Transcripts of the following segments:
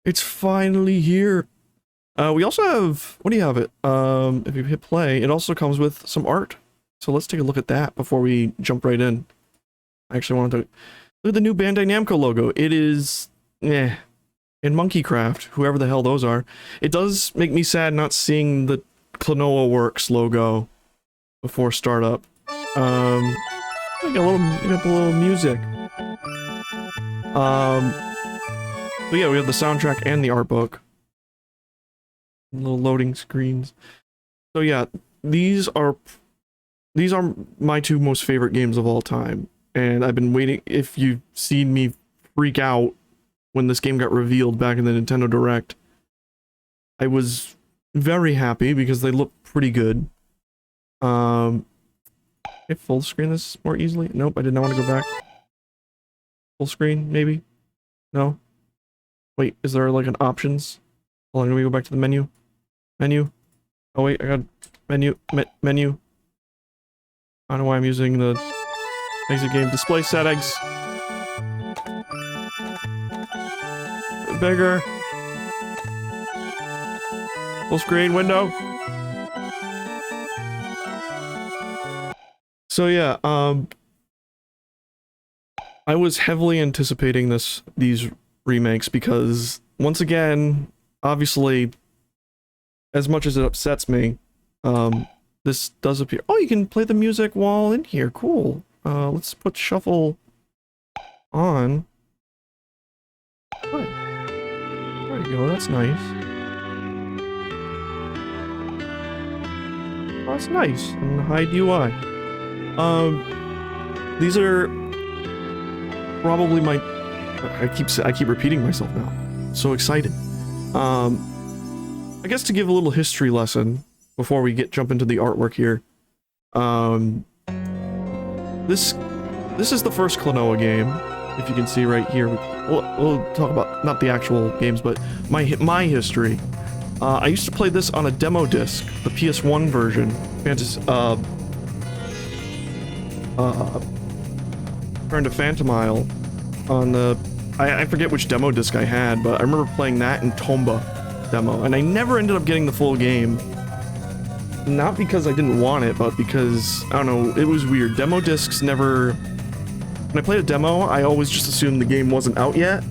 It's finally here. We also have, what do you have it? If you hit play, it also comes with some art. So let's take a look at that before we jump right in. I actually wanted to look at the new Bandai Namco logo. It is, in Monkeycraft, whoever the hell those are. It does make me sad not seeing the Klonoa Works logo before startup. We got the little music. But yeah, we have the soundtrack and the art book. Little loading screens. So yeah, these are my two most favorite games of all time. And I've been waiting, if you've seen me freak out when this game got revealed back in the Nintendo Direct, I was very happy because they look pretty good. If full screen this more easily? Nope, I did not want to go back. Full screen, maybe? No? Wait, is there like an options? Hold on, let me go back to the menu. Menu. Oh wait, I got menu. Menu. I don't know why I'm using the exit game display settings. Bigger. Full screen window. So yeah, I was heavily anticipating these remakes because once again, obviously, as much as it upsets me, this does appear. Oh, you can play the music while in here. Cool. Let's put shuffle on. What? There you go. That's nice. Oh, that's nice. And hide UI. These are probably my. I keep repeating myself now. So excited. I guess to give a little history lesson before we jump into the artwork here. This is the first Klonoa game, if you can see right here. We'll talk about not the actual games, but my history. I used to play this on a demo disc, the PS1 version. Phantasy. Turned to Phantasy on the. I forget which demo disc I had, but I remember playing that in Tomba demo, and I never ended up getting the full game. Not because I didn't want it, but because, I don't know, it was weird. Demo discs never... When I played a demo, I always just assumed the game wasn't out yet,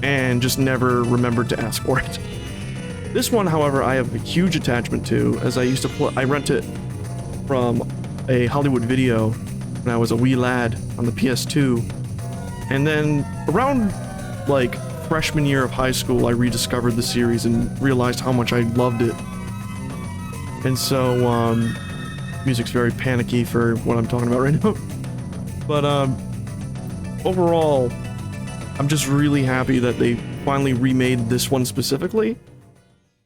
and just never remembered to ask for it. This one, however, I have a huge attachment to, as I used to play... I rented it from a Hollywood Video when I was a wee lad on the PS2. And then, around, like, freshman year of high school, I rediscovered the series and realized how much I loved it. And so, music's very panicky for what I'm talking about right now. But, overall, I'm just really happy that they finally remade this one specifically.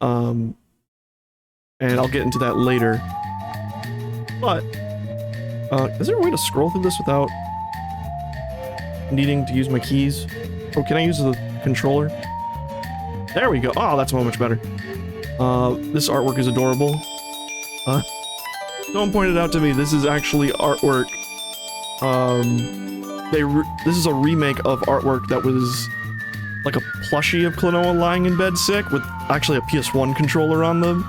And I'll get into that later. But, is there a way to scroll through this without needing to use my keys? Oh, can I use the controller? There we go. Oh, that's so much better. This artwork is adorable. Someone pointed out to me, this is actually artwork. This is a remake of artwork that was like a plushie of Klonoa lying in bed sick with actually a PS1 controller on them.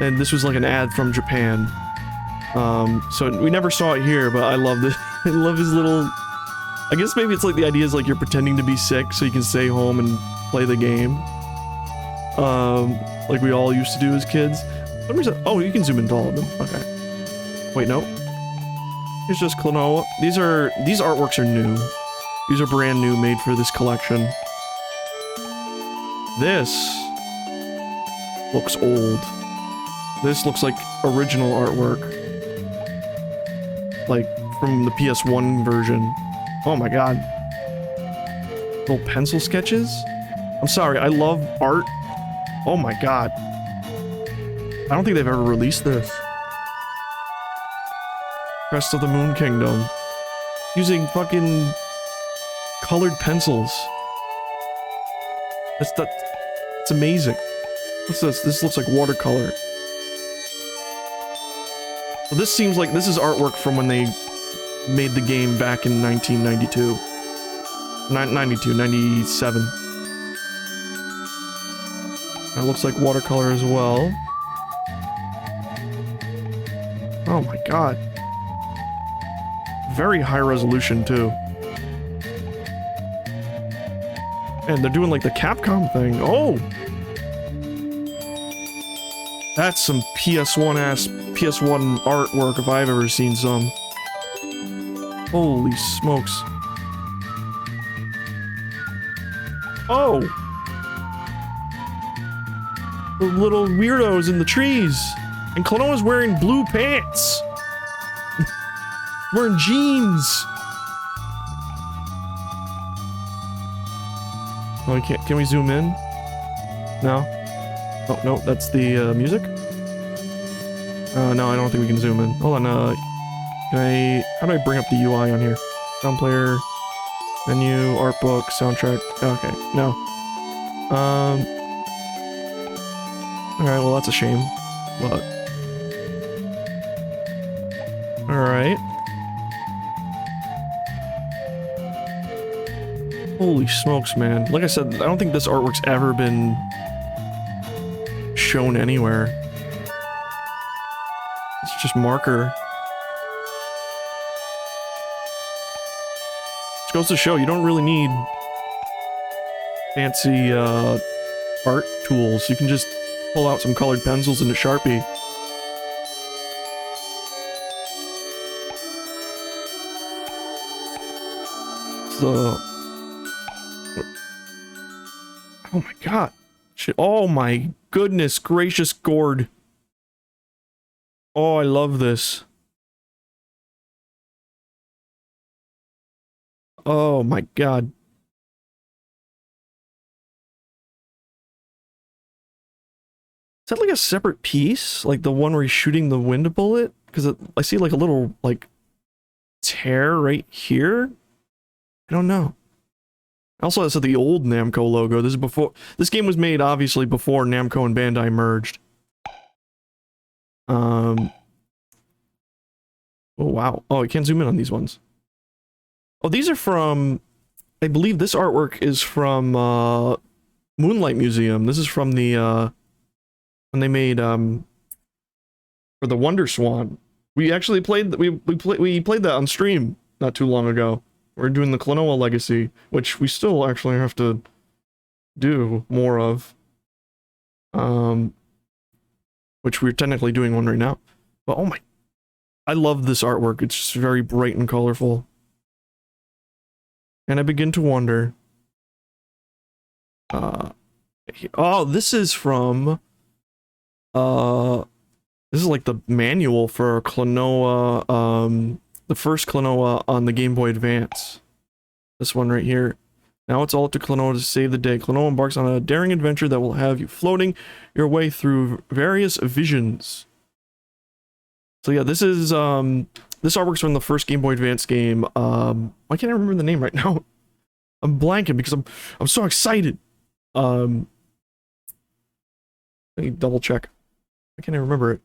And this was like an ad from Japan. So we never saw it here, but I love this. I love his little... I guess maybe it's like the idea is like you're pretending to be sick so you can stay home and play the game. Like we all used to do as kids. For some reason, oh, you can zoom into all of them. Okay. Wait, no. Here's just Klonoa. These artworks are new. These are brand new, made for this collection. This looks old. This looks like original artwork. Like from the PS1 version. Oh my god. Little pencil sketches? I'm sorry, I love art. Oh my god. I don't think they've ever released this. Crest of the Moon Kingdom. Using fucking colored pencils. It's amazing. What's this? This looks like watercolor. Well, this seems like this is artwork from when they made the game back in 1992. 97. That looks like watercolor as well. Oh my god. Very high resolution too. And they're doing like the Capcom thing. Oh! That's some PS1 artwork if I've ever seen some. Holy smokes. Oh! The little weirdos in the trees. And Klonoa's wearing blue pants. Wearing jeans. Oh, can we zoom in? No? Oh, no, that's the music? No, I don't think we can zoom in. Hold on, how do I bring up the UI on here? Sound player, menu, art book, soundtrack. Okay, no. Alright, well, that's a shame. But. Alright. Holy smokes, man. Like I said, I don't think this artwork's ever been shown anywhere. It's just marker. Which goes to show, you don't really need fancy, art tools. You can just pull out some colored pencils and a Sharpie. So... Oh my god. Shit. Oh my goodness gracious gourd. Oh, I love this. Oh my god. Is that like a separate piece? Like the one where he's shooting the wind bullet? Because I see like a little, like, tear right here? I don't know. Also, that's the old Namco logo. This is before... This game was made, obviously, before Namco and Bandai merged. Oh, wow. Oh, I can't zoom in on these ones. Oh, these are from... I believe this artwork is from, Moonlight Museum. This is from the, when they made, for the Wonder Swan. We actually played... We played that on stream not too long ago. We're doing the Klonoa Legacy, which we still actually have to do more of. Which we're technically doing one right now. But oh my... I love this artwork. It's just very bright and colorful. And I begin to wonder... oh, this is from... this is like the manual for Klonoa, the first Klonoa on the Game Boy Advance. This one right here. Now it's all up to Klonoa to save the day. Klonoa embarks on a daring adventure that will have you floating your way through various visions. So yeah, this is, this artwork's from the first Game Boy Advance game. Why can't I remember the name right now? I'm blanking because I'm so excited. Let me double check. I can't even remember it.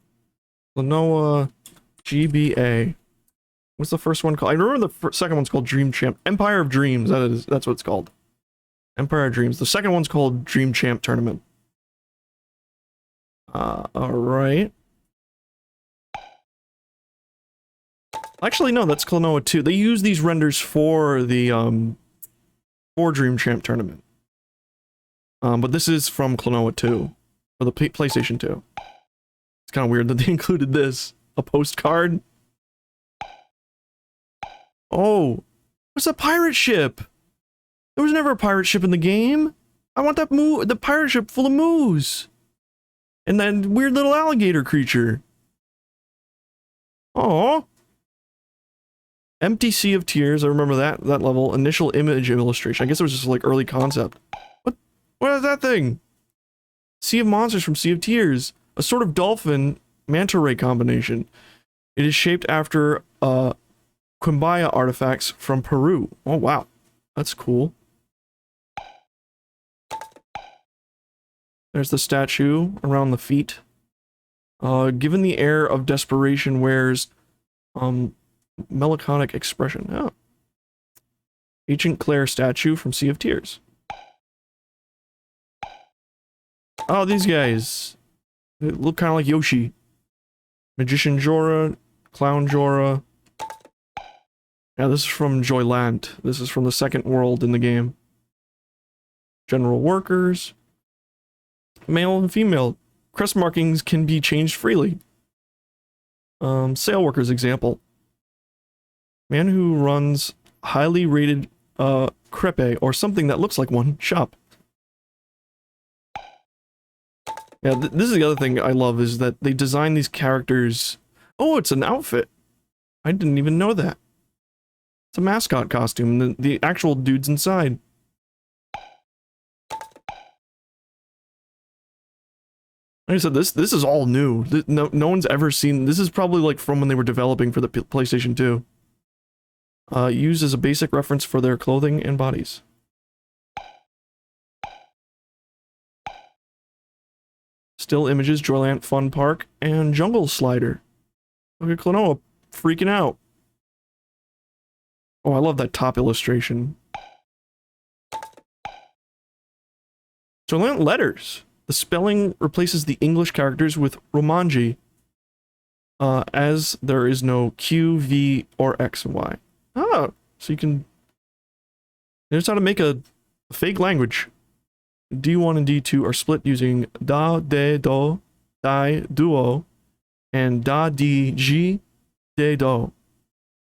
Klonoa GBA. What's the first one called? I remember the second one's called Dream Champ. Empire of Dreams, that's what it's called. Empire of Dreams. The second one's called Dream Champ Tournament. Alright. Actually, no, that's Klonoa 2. They use these renders for the, for Dream Champ Tournament. But this is from Klonoa 2. For the PlayStation 2. It's kind of weird that they included this. A postcard. Oh, what's a pirate ship? There was never a pirate ship in the game. I want that the pirate ship full of moose. And that weird little alligator creature. Oh. Empty Sea of Tears. I remember that level. Initial image illustration. I guess it was just like early concept. What is that thing? Sea of Monsters from Sea of Tears. A sort of dolphin manta ray combination. It is shaped after Quimbaya artifacts from Peru. Oh wow, that's cool. There's the statue around the feet. Given the air of desperation, wears melancholic expression. Oh. Ancient Claire statue from Sea of Tears. Oh, these guys. They look kind of like Yoshi. Magician Jorah, Clown Jorah. Yeah, this is from Joyland. This is from the second world in the game. General workers. Male and female. Crest markings can be changed freely. Sale workers example. Man who runs highly rated crepe or something that looks like one shop. Yeah, this is the other thing I love is that they design these characters. Oh, it's an outfit. I didn't even know that. It's a mascot costume. The actual dude's inside. Like I said, this is all new. No one's ever seen. This is probably like from when they were developing for the PlayStation 2. Used as a basic reference for their clothing and bodies. Still images, Joyland Fun Park, and Jungle Slider. Look at Klonoa freaking out. Oh, I love that top illustration. Joyland letters. The spelling replaces the English characters with Romanji, as there is no Q, V, or X and Y. Oh, so you can... There's how to make a fake language. D1 and D2 are split using Da, De, Do, Di, Duo, and Da, Di, Ji, De, Do,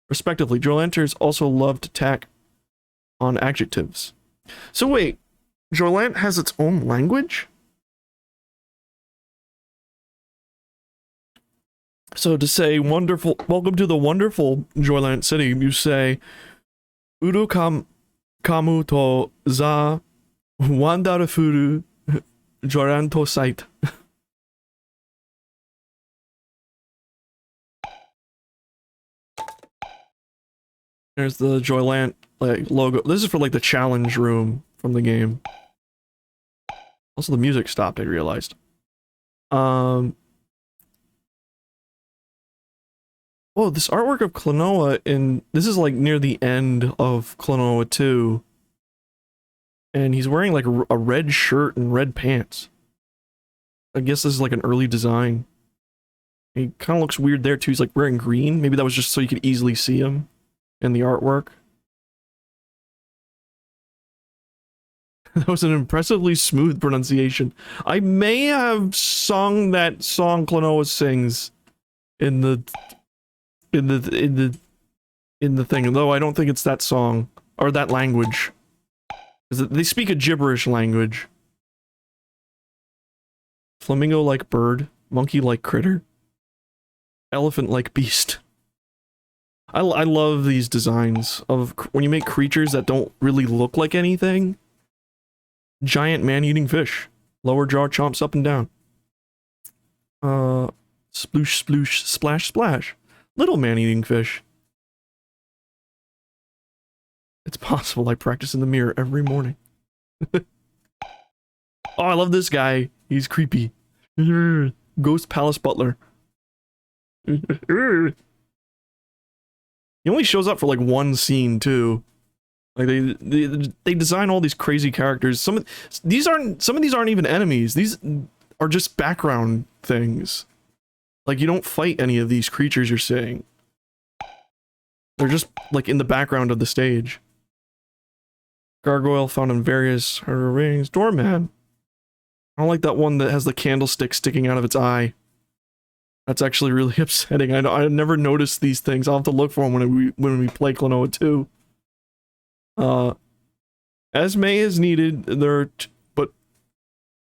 respectively. Joylanters also love to tack on adjectives. So wait, Joyland has its own language? So to say wonderful, welcome to the wonderful Joyland City, you say Uru kamu to za wandarfuru Joranto site. There's the Joyland like logo. This is for like the challenge room from the game. Also the music stopped, I realized. Whoa, this artwork of Klonoa this is like near the end of Klonoa 2. And he's wearing like a red shirt and red pants. I guess this is like an early design. He kind of looks weird there too. He's like wearing green. Maybe that was just so you could easily see him in the artwork. That was an impressively smooth pronunciation. I may have sung that song Klonoa sings in the thing, though I don't think it's that song or that language. They speak a gibberish language. Flamingo-like bird, monkey-like critter, elephant-like beast. I love these designs of when you make creatures that don't really look like anything. Giant man-eating fish. Lower jaw chomps up and down. Sploosh, sploosh, splash, splash. Little man-eating fish. It's possible I practice in the mirror every morning. Oh, I love this guy. He's creepy. Ghost Palace Butler. He only shows up for like one scene too. Like they design all these crazy characters. Some of these aren't even enemies. These are just background things. Like you don't fight any of these creatures you're seeing. They're just like in the background of the stage. Gargoyle found in various rings. Doorman. I don't like that one that has the candlestick sticking out of its eye. That's actually really upsetting. I never noticed these things. I'll have to look for them when we play Klonoa 2. As may is needed, but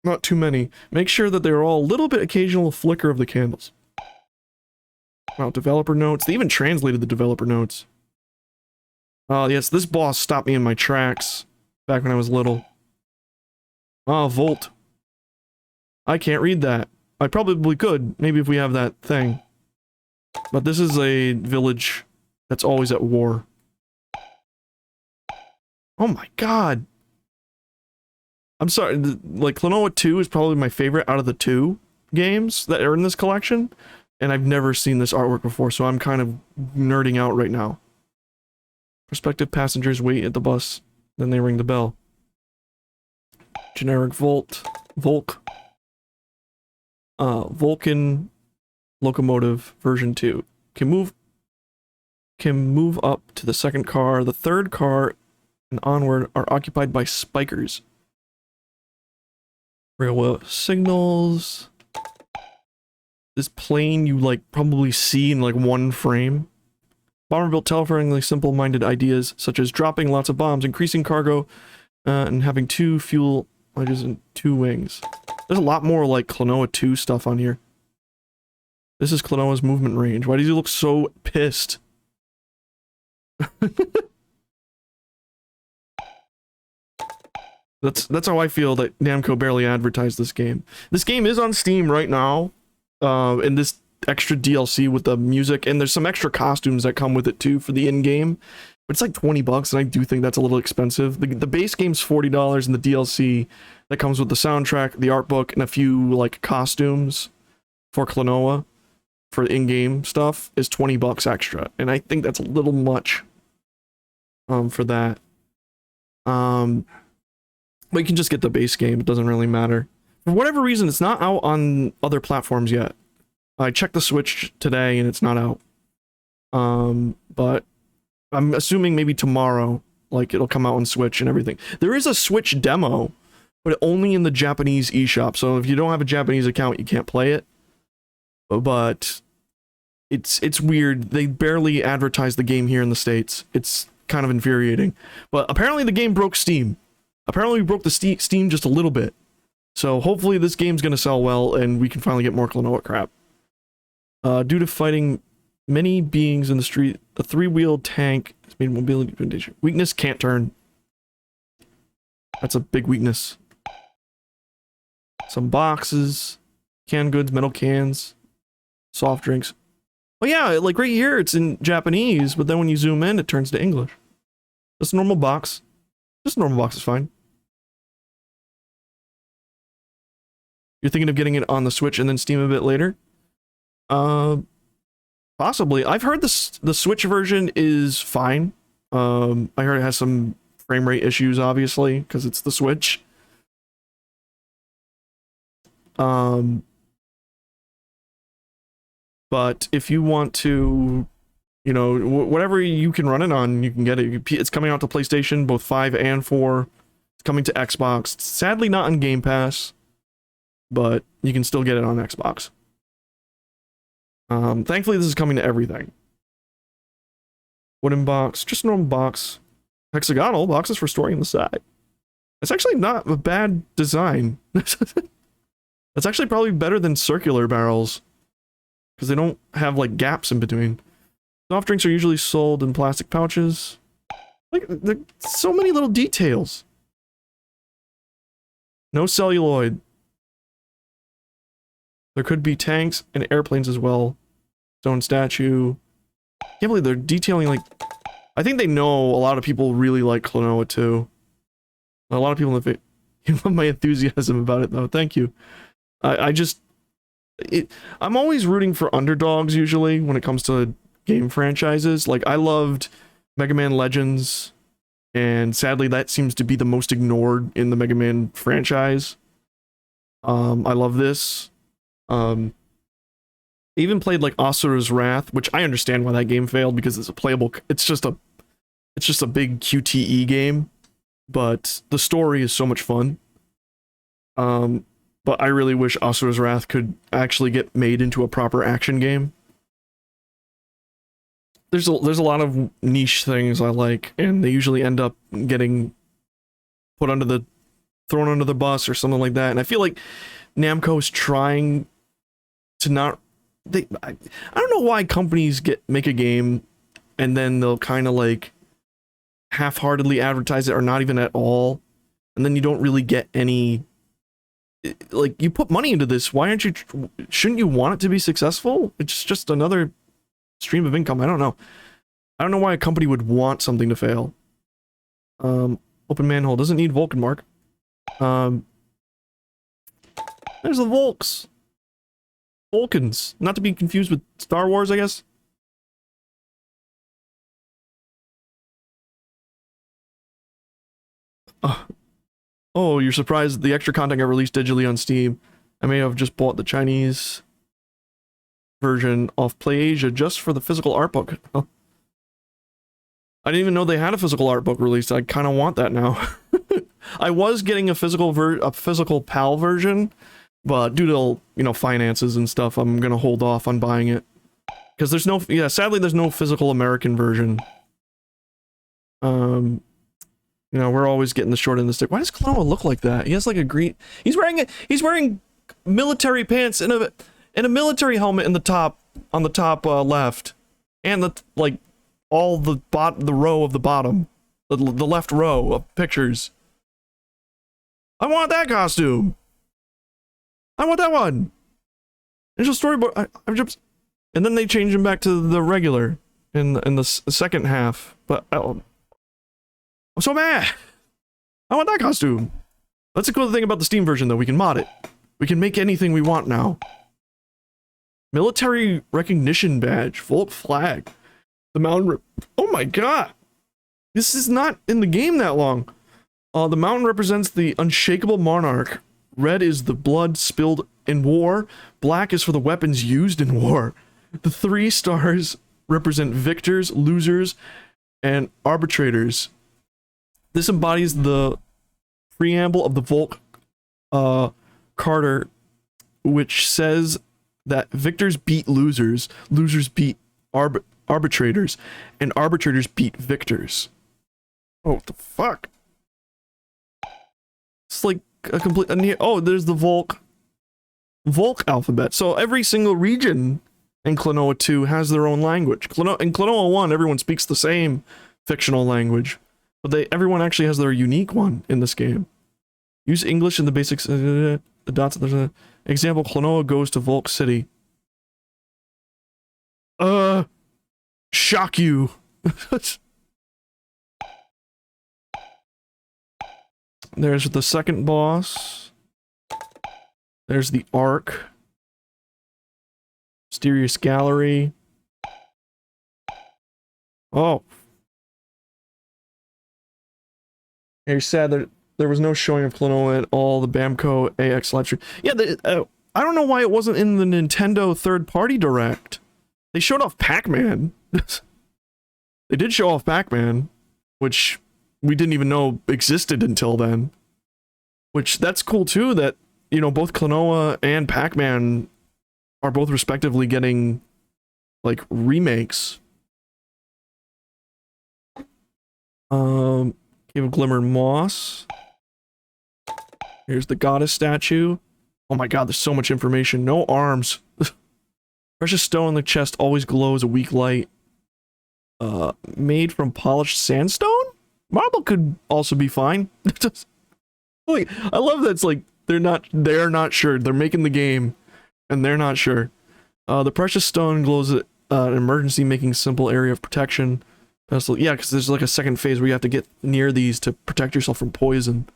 not too many. Make sure that they're all a little bit occasional flicker of the candles. Wow, developer notes. They even translated the developer notes. Oh, yes, this boss stopped me in my tracks back when I was little. Ah, Volt. I can't read that. I probably could, maybe if we have that thing. But this is a village that's always at war. Oh my god! I'm sorry, like, Klonoa 2 is probably my favorite out of the 2 games that are in this collection, and I've never seen this artwork before, so I'm kind of nerding out right now. Prospective passengers wait at the bus, then they ring the bell. Generic Volk. Vulcan locomotive version 2 can move up to the second car. The third car and onward are occupied by spikers. Railway signals. This plane you like probably see in like one frame. Bomber built terrifyingly simple-minded ideas such as dropping lots of bombs, increasing cargo, and having 2 fuel wedges and 2 wings. There's a lot more like Klonoa 2 stuff on here. This is Klonoa's movement range. Why does he look so pissed? That's how I feel that Namco barely advertised this game. This game is on Steam right now, and this extra DLC with the music, and there's some extra costumes that come with it too for the in-game. But it's like 20 bucks, and I do think that's a little expensive. The base game's $40, and the DLC that comes with the soundtrack, the art book, and a few like costumes for Klonoa for in-game stuff is 20 bucks extra, and I think that's a little much for that. But you can just get the base game, it doesn't really matter. For whatever reason, it's not out on other platforms yet. I checked the Switch today and it's not out. But I'm assuming maybe tomorrow, like it'll come out on Switch and everything. There is a Switch demo, but only in the Japanese eShop. So if you don't have a Japanese account, you can't play it. But it's weird. They barely advertise the game here in the States. It's kind of infuriating. But apparently the game broke Steam. Apparently we broke the Steam just a little bit. So hopefully this game's gonna sell well and we can finally get more Klonoa crap. Due to fighting many beings in the street, a 3-wheeled tank has made mobility limitation. Weakness, can't turn. That's a big weakness. Some boxes, canned goods, metal cans, soft drinks. Oh yeah, like right here it's in Japanese, but then when you zoom in it turns to English. Just a normal box. Just a normal box is fine. You're thinking of getting it on the Switch and then Steam a bit later? Possibly. I've heard the Switch version is fine. I heard it has some frame rate issues, obviously, because it's the Switch. But if you want to, you know, whatever you can run it on, you can get it. It's coming out to PlayStation, both 5 and 4. It's coming to Xbox. Sadly not on Game Pass, but you can still get it on Xbox. Thankfully this is coming to everything. Wooden box, just a normal box. Hexagonal boxes for storing on the side. It's actually not a bad design. That's actually probably better than circular barrels, because they don't have like gaps in between. Soft drinks are usually sold in plastic pouches. Like, there's so many little details. No celluloid. There could be tanks and airplanes as well. Stone statue. Can't believe they're detailing, like... I think they know a lot of people really like Klonoa too. A lot of people in the... You love my enthusiasm about it though, thank you. I'm always rooting for underdogs usually when it comes to game franchises. Like, I loved Mega Man Legends, and sadly that seems to be the most ignored in the Mega Man franchise. I love this. I even played like Asura's Wrath, which I understand why that game failed, because it's a playable, it's just a big QTE game, but the story is so much fun. But I really wish Asura's Wrath could actually get made into a proper action game. There's a lot of niche things I like, and they usually end up getting thrown under the bus or something like that. And I feel like Namco's trying to not... I don't know why companies make a game and then they'll kind of like half-heartedly advertise it or not even at all, and then you don't really get any... Like, you put money into this, why aren't you... Shouldn't you want it to be successful? It's just another stream of income. I don't know. I don't know why a company would want something to fail. Open manhole. Doesn't need Vulcan mark. There's the Volks. Vulcans. Not to be confused with Star Wars, I guess. Oh, you're surprised the extra content got released digitally on Steam. I may have just bought the Chinese version off PlayAsia just for the physical art book. I didn't even know they had a physical art book released. I kind of want that now. I was getting a physical PAL version, but due to, you know, finances and stuff, I'm gonna hold off on buying it. Because there's no, yeah, sadly there's no physical American version. You know, we're always getting the short end of the stick. Why does Klonoa look like that? He has like a green, he's wearing military pants and a military helmet in the top, on the top left. And the, like, all the row of the bottom. The left row of pictures. I want that costume! I want that one! There's a storyboard. I'm just, and then they change him back to the regular in the second half. But I'm so mad. I want that costume. That's a cool thing about the Steam version, though. We can mod it. We can make anything we want now. Military recognition badge, Volt flag, the mountain. Oh my god! This is not in the game that long. The mountain represents the unshakable monarch. Red is the blood spilled in war. Black is for the weapons used in war. The 3 stars represent victors, losers, and arbitrators. This embodies the preamble of the Volk Carter, which says that victors beat losers, losers beat arbitrators, and arbitrators beat victors. Oh, what the fuck? It's like a complete... Oh, there's the Volk alphabet. So every single region in Klonoa 2 has their own language. In Klonoa 1, everyone speaks the same fictional language, but everyone actually has their unique one in this game. Use English in the basics. The dots. Example: Klonoa goes to Volk City. Shock you. There's the second boss. There's the Ark. Mysterious Gallery. Oh. You're sad that there was no showing of Klonoa at all, the Bamco AX live stream. Yeah, I don't know why it wasn't in the Nintendo third-party direct. They showed off Pac-Man. They did show off Pac-Man, which we didn't even know existed until then. Which, that's cool too, that, you know, both Klonoa and Pac-Man are both respectively getting, like, remakes. Cave of Glimmer and Moss. Here's the goddess statue. Oh my god, there's so much information. No arms. Precious stone in the chest always glows a weak light. Made from polished sandstone? Marble could also be fine. Like, I love that it's like, they're not sure. They're making the game, and they're not sure. The precious stone glows at an emergency, making simple area of protection. Yeah, because there's like a second phase where you have to get near these to protect yourself from poison.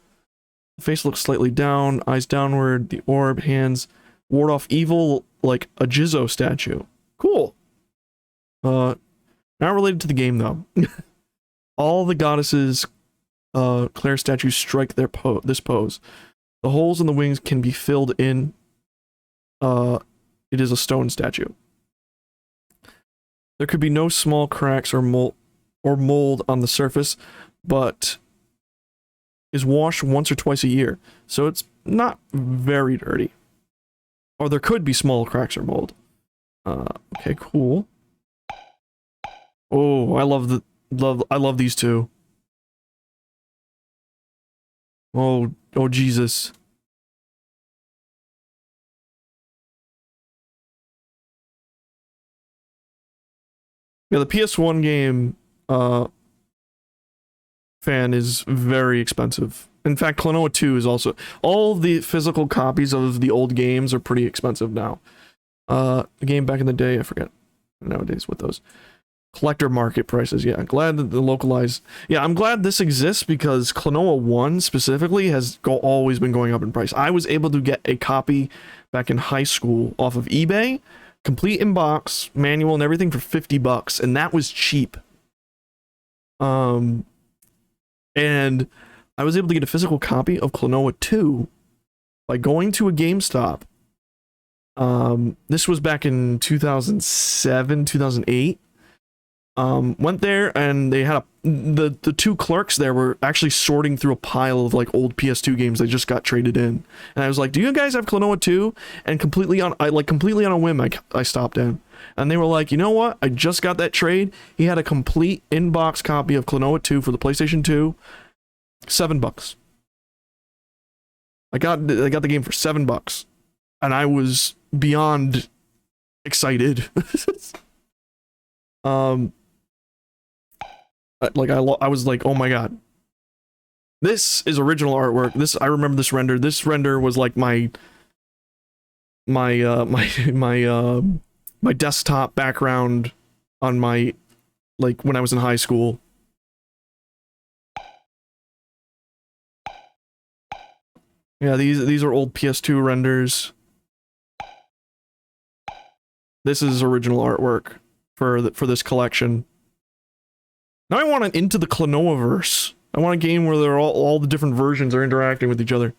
The face looks slightly down, eyes downward, the orb, hands, ward off evil like a Jizzo statue. Cool. Not related to the game though. All the goddesses, Claire statues strike this pose. The holes in the wings can be filled in. It is a stone statue. There could be no small cracks or mold on the surface, but is washed once or twice a year, so it's not very dirty. Or there could be small cracks or mold. Okay, cool. Oh, I love these two. Oh Jesus. Yeah, the PS1 game, fan is very expensive. In fact, Klonoa 2 is also... All the physical copies of the old games are pretty expensive now. The game back in the day, I forget nowadays what those... Collector market prices, yeah. Glad that the localized... Yeah, I'm glad this exists because Klonoa 1 specifically has always been going up in price. I was able to get a copy back in high school off of eBay, complete in box, manual and everything for $50, and that was cheap. And I was able to get a physical copy of Klonoa 2 by going to a GameStop This was back in 2007, 2008. Went there and they had the two clerks there were actually sorting through a pile of like old PS2 games they just got traded in. And I was like, "Do you guys have Klonoa 2?" And completely on a whim, I stopped in. And they were like, "You know what? I just got that trade." He had a complete in-box copy of Klonoa 2 for the PlayStation 2. $7. I got the game for $7. And I was beyond excited. I was like, oh my god, this is original artwork. I remember this render. This render was like my desktop background on my, like, when I was in high school. Yeah, these are old PS2 renders. This is original artwork for this collection. Now I want an Into the Klonoa-verse. I want a game where they're all the different versions are interacting with each other.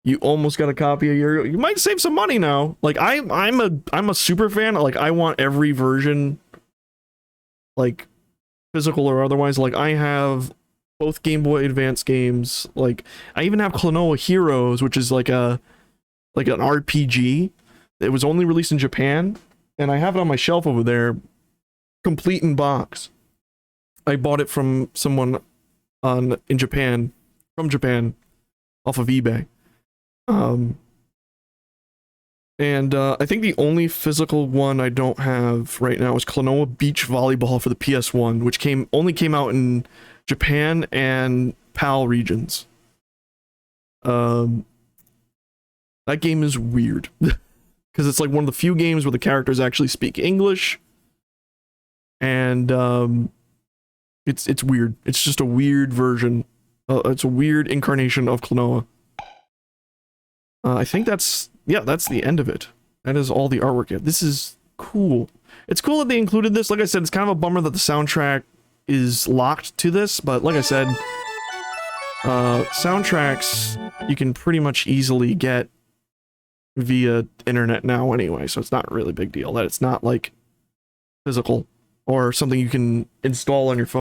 You almost got a copy a year ago. You might save some money now. Like I'm a super fan. Like I want every version, like physical or otherwise. Like I have both Game Boy Advance games. Like I even have Klonoa Heroes, which is like an RPG. It was only released in Japan. And I have it on my shelf over there, complete in box. I bought it from someone from Japan, off of eBay. I think the only physical one I don't have right now is Klonoa Beach Volleyball for the PS1, which only came out in Japan and PAL regions. That game is weird. Because it's like one of the few games where the characters actually speak English, and it's weird. It's just a weird version. It's a weird incarnation of Klonoa. I think that's the end of it. That is all the artwork. This is cool. It's cool that they included this. Like I said, it's kind of a bummer that the soundtrack is locked to this, but like I said, soundtracks you can pretty much easily get via internet now anyway, so it's not really a big deal that it's not like physical or something you can install on your phone.